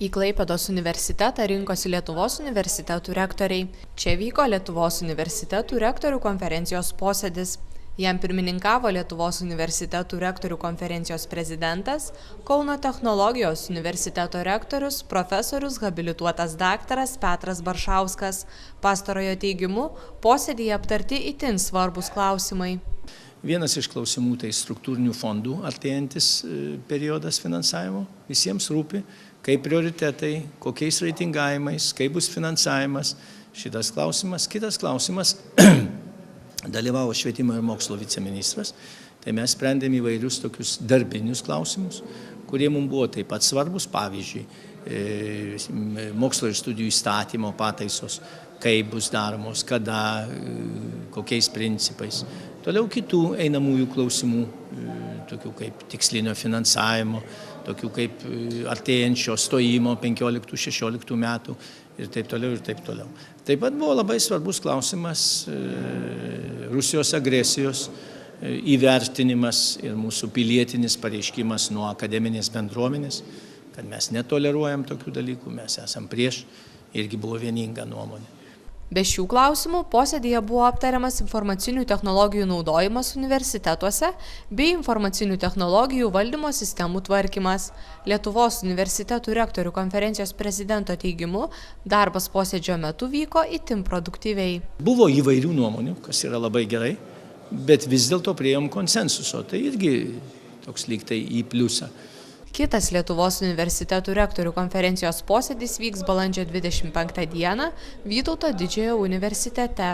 Į Klaipėdos universitetą rinkosi Lietuvos universitetų rektoriai. Čia vyko Lietuvos universitetų rektorių konferencijos posėdis. Jam pirmininkavo Lietuvos universitetų rektorių konferencijos prezidentas, Kauno technologijos universiteto rektorius, profesorius habilituotas daktaras Petras Baršauskas. Pastarojo teigimu, posėdyje aptarti itin svarbūs klausimai. Vienas iš klausimų tai struktūrinių fondų artėjantis periodas finansavimo. Visiems rūpi, kaip prioritetai, kokiais reitingavimais, kaip bus finansavimas. Šitas klausimas. Kitas klausimas, dalyvavo švietimo ir mokslo viceministras. Tai mes sprendėm įvairius tokius darbinius klausimus, kurie mums buvo taip pat svarbus. Pavyzdžiui, mokslo ir studijų įstatymo pataisos, kaip bus daromos, kada, kokiais principais. Toliau kitų einamųjų klausimų, tokių kaip tikslinio finansavimo, tokių kaip artėjančio stojimo 15-16 metų ir taip toliau ir taip toliau. Taip pat buvo labai svarbus klausimas Rusijos agresijos įvertinimas ir mūsų pilietinis pareiškimas nuo akademinės bendruomenės, kad mes netoleruojam tokių dalykų, mes esam prieš, irgi buvo vieninga nuomonė. Be šių klausimų posėdyje buvo aptariamas informacinių technologijų naudojimas universitetuose bei informacinių technologijų valdymo sistemų tvarkymas. Lietuvos universitetų rektorių konferencijos prezidento teigimu, darbas posėdžio metu vyko itin produktyviai. Buvo įvairių nuomonių, kas yra labai gerai, bet vis dėlto priėjom konsensuso, tai irgi toks lyg tai į pliusą. Kitas Lietuvos universitetų rektorių konferencijos posėdis vyks balandžio 25 dieną Vytauto Didžiojo universitete.